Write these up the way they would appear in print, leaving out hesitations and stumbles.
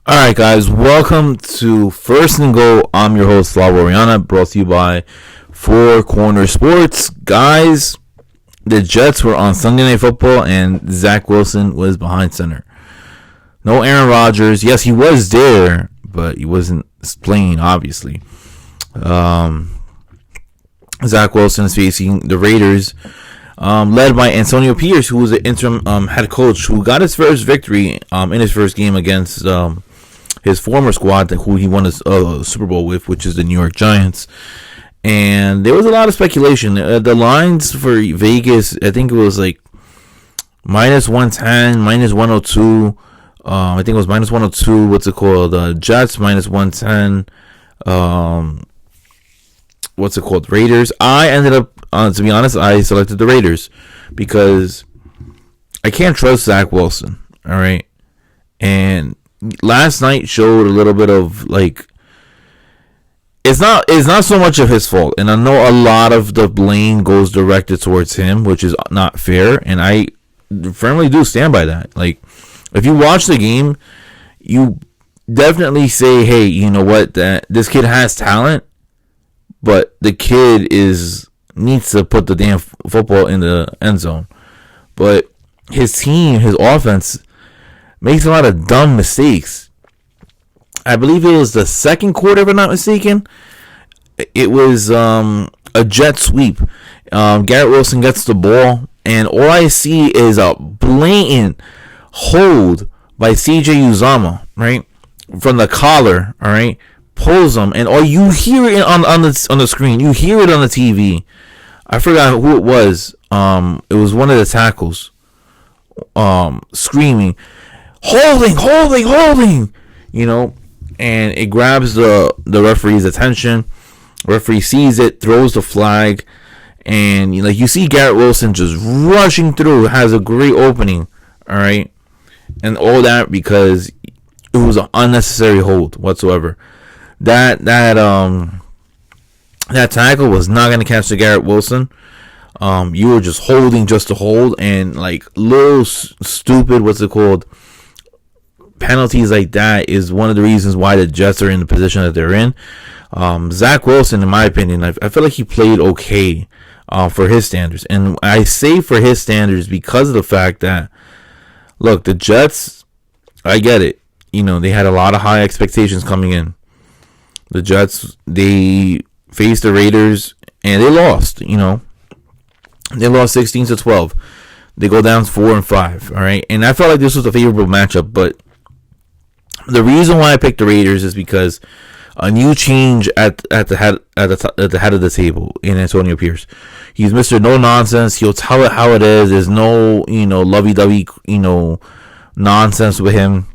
All right, guys, welcome to First and Goal. I'm your host, Slavo Oriana, brought to you by Four Corner Sports. Guys, the Jets were on Sunday Night Football, and Zach Wilson was behind center. No Aaron Rodgers. Yes, he was there, but he wasn't playing, obviously. Zach Wilson is facing the Raiders, led by Antonio Pierce, who was the interim head coach, who got his first victory in his first game against his former squad, who he won a Super Bowl with, which is the New York Giants. And there was a lot of speculation. The lines for Vegas, I think it was like minus 110, minus 102. I think it was minus 102. What's it called? Jets minus 110. What's it called? Raiders. I ended up, to be honest, I selected the Raiders because I can't trust Zach Wilson. All right. And last night showed a little bit of like, it's not so much of his fault, and I know a lot of the blame goes directed towards him, which is not fair, and I firmly do stand by that. Like, if you watch the game, you definitely say, hey, you know what, that this kid has talent, but the kid needs to put the damn football in the end zone. But his team, his offense, makes a lot of dumb mistakes. I believe it was the second quarter, if I'm not mistaken. It was a jet sweep. Garrett Wilson gets the ball, and all I see is a blatant hold by CJ Uzomah, right? From the collar, all right? Pulls him, and all you hear it on the screen. You hear it on the TV. I forgot who it was. It was one of the tackles screaming, holding, you know, and it grabs the referee's attention. Referee sees it, throws the flag, and you see Garrett Wilson just rushing through, has a great opening, all right, and all that because it was an unnecessary hold whatsoever. That tackle was not going to catch the Garrett Wilson. You were just holding just to hold, and like little stupid, what's it called, penalties like that is one of the reasons why the Jets are in the position that they're in. Zach Wilson, in my opinion, I feel like he played okay for his standards. And I say for his standards because of the fact that, look, the Jets, I get it. They had a lot of high expectations coming in. The Jets, they faced the Raiders, and they lost, They lost 16-12. They go down 4-5, all right? And I felt like this was a favorable matchup, but the reason why I picked the Raiders is because a new change at the head of the table in Antonio Pierce. He's Mr. No Nonsense. He'll tell it how it is. There's no lovey-dovey nonsense with him.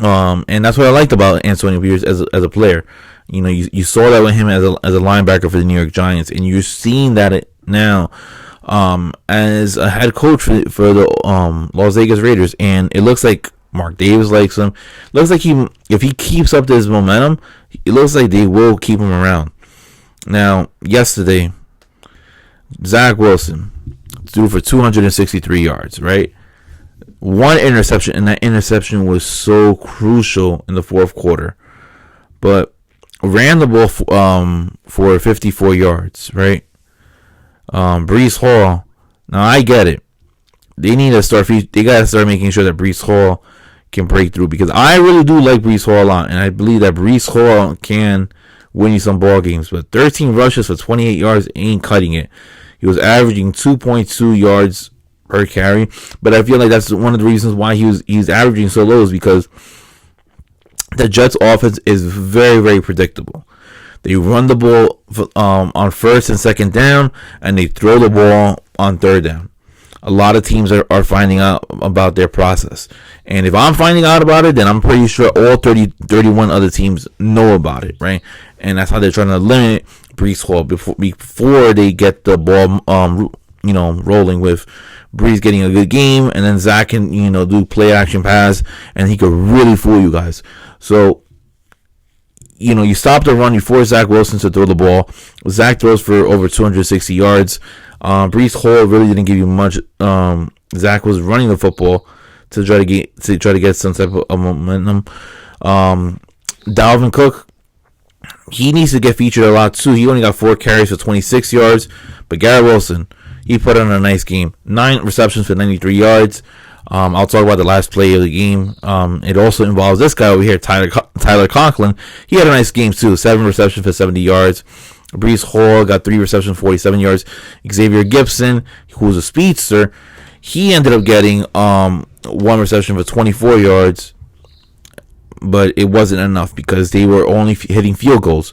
And that's what I liked about Antonio Pierce as a player. You saw that with him as a linebacker for the New York Giants, and you're seeing that now as a head coach for the Las Vegas Raiders, and it looks like Mark Davis likes him. Looks like if he keeps up this momentum, it looks like they will keep him around. Now, yesterday, Zach Wilson threw for 263 yards, right? One interception, and that interception was so crucial in the fourth quarter. But ran the ball for 54 yards, right? Breece Hall. Now I get it. They need to start. They gotta start making sure that Breece Hall can break through, because I really do like Breece Hall a lot, and I believe that Breece Hall can win you some ball games. But 13 rushes for 28 yards ain't cutting it. He was averaging 2.2 yards per carry, but I feel like that's one of the reasons why he's averaging so low is because the Jets' offense is very, very predictable. They run the ball on first and second down, and they throw the ball on third down. A lot of teams are finding out about their process. And if I'm finding out about it, then I'm pretty sure all 31 other teams know about it, right? And that's how they're trying to limit Breece Hall before they get the ball rolling, with Breece getting a good game, and then Zach can, do play action pass, and he could really fool you guys. So, you stop the run, you force Zach Wilson to throw the ball. Zach throws for over 260 yards. Breece Hall really didn't give you much. Zach was running the football to try to get some type of momentum. Dalvin Cook, he needs to get featured a lot too. He only got 4 carries for 26 yards, but Garrett Wilson, he put on a nice game. 9 receptions for 93 yards. I'll talk about the last play of the game. It also involves this guy over here, Tyler Conklin. He had a nice game too. 7 receptions for 70 yards. Breece Hall got 3 receptions, 47 yards. Xavier Gibson, who's a speedster, he ended up getting 1 reception for 24 yards, but it wasn't enough because they were only hitting field goals.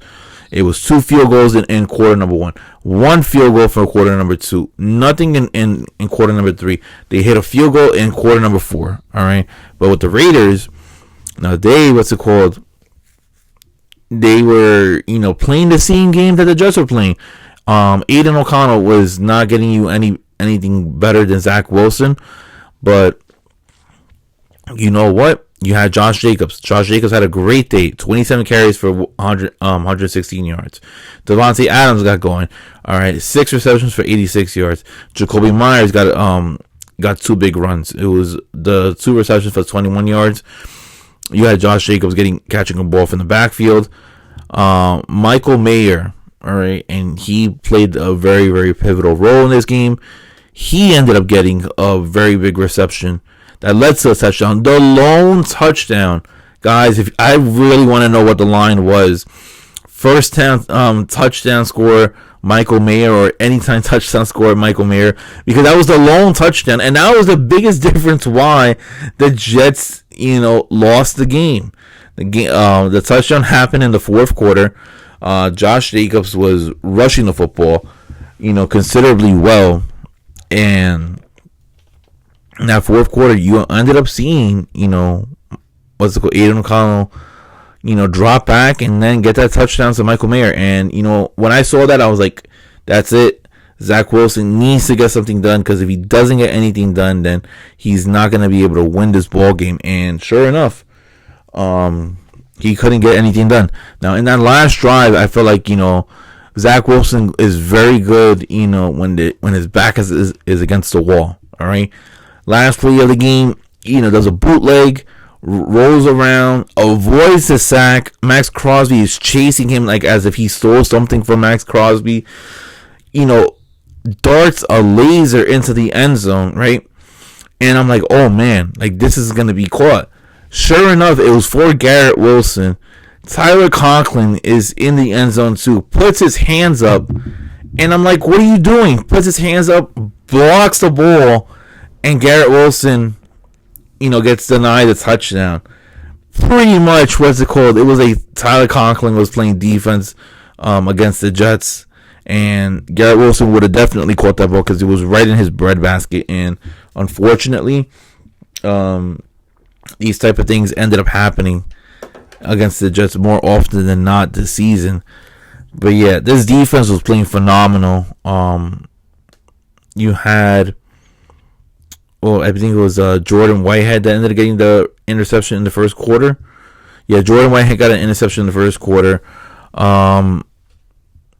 It was 2 field goals in quarter number 1, 1 field goal for quarter number 2, nothing in quarter number 3. They hit a field goal in quarter number 4. All right, but with the Raiders, now they they were, playing the same game that the Jets were playing. Aiden O'Connell was not getting you anything better than Zach Wilson, but you know what? You had Josh Jacobs. Josh Jacobs had a great day. 27 carries for 116 yards. Devontae Adams got going. All right, 6 receptions for 86 yards. Jacoby Myers got 2 big runs. It was the 2 receptions for 21 yards. You had Josh Jacobs catching a ball from the backfield. Michael Mayer, all right, and he played a very, very pivotal role in this game. He ended up getting a very big reception that led to a touchdown. The lone touchdown. Guys, if I really want to know what the line was, first time touchdown score, Michael Mayer, or anytime touchdown score, Michael Mayer, because that was the lone touchdown, and that was the biggest difference why the Jets, lost the game. The touchdown happened in the 4th quarter. Josh Jacobs was rushing the football, considerably well, and in that 4th quarter, you ended up seeing, Aiden O'Connell, drop back and then get that touchdown to Michael Mayer. And, when I saw that, I was like, that's it. Zach Wilson needs to get something done, because if he doesn't get anything done, then he's not going to be able to win this ball game. And sure enough, he couldn't get anything done. Now, in that last drive, I feel like, Zach Wilson is very good, when his back is against the wall. All right. Last play of the game, does a bootleg, rolls around, avoids the sack. Max Crosby is chasing him like as if he stole something from Max Crosby. Darts a laser into the end zone, right? And I'm like, oh man, like this is going to be caught. Sure enough, it was for Garrett Wilson. Tyler Conklin is in the end zone too, puts his hands up, and I'm like, what are you doing? Puts his hands up, blocks the ball, and Garrett Wilson, gets denied a touchdown. Pretty much, it was a Tyler Conklin was playing defense against the Jets, and Garrett Wilson would have definitely caught that ball because it was right in his breadbasket. And unfortunately, these type of things ended up happening against the Jets more often than not this season. But yeah, this defense was playing phenomenal. You had, I think it was Jordan Whitehead that ended up getting the interception in the 1st quarter. Yeah, Jordan Whitehead got an interception in the 1st quarter.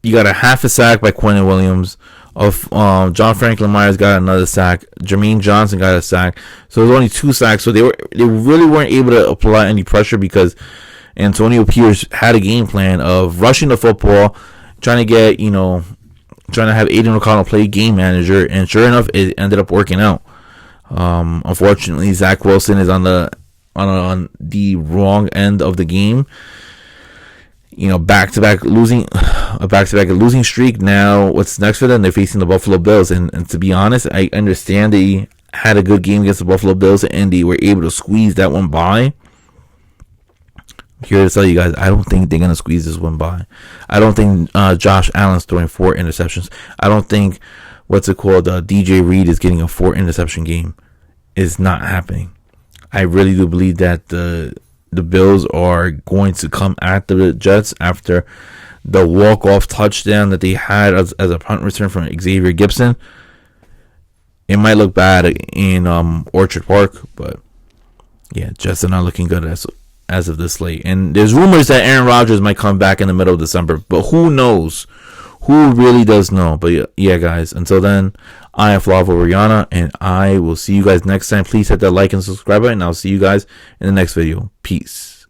You got a half a sack by Quentin Williams. John Franklin Myers got another sack. Jermaine Johnson got a sack. So it was only 2 sacks. So they really weren't able to apply any pressure because Antonio Pierce had a game plan of rushing the football, trying to have Aiden O'Connell play game manager, and sure enough, it ended up working out. Unfortunately, Zach Wilson is on the wrong end of the game. Back-to-back losing streak. Now, what's next for them? They're facing the Buffalo Bills, and to be honest, I understand they had a good game against the Buffalo Bills, and they were able to squeeze that one by. I'm here to tell you guys, I don't think they're gonna squeeze this one by. I don't think Josh Allen's throwing 4 interceptions. I don't think DJ Reed is getting a 4 interception game. It's not happening. I really do believe that the Bills are going to come after the Jets after the walk-off touchdown that they had as a punt return from Xavier Gibson. It might look bad in Orchard Park, but yeah, Jets are not looking good as of this late. And there's rumors that Aaron Rodgers might come back in the middle of December, but who knows? Who really does know? But yeah, guys, until then, I am Flavo Rihanna, and I will see you guys next time. Please hit that like and subscribe button, and I'll see you guys in the next video. Peace.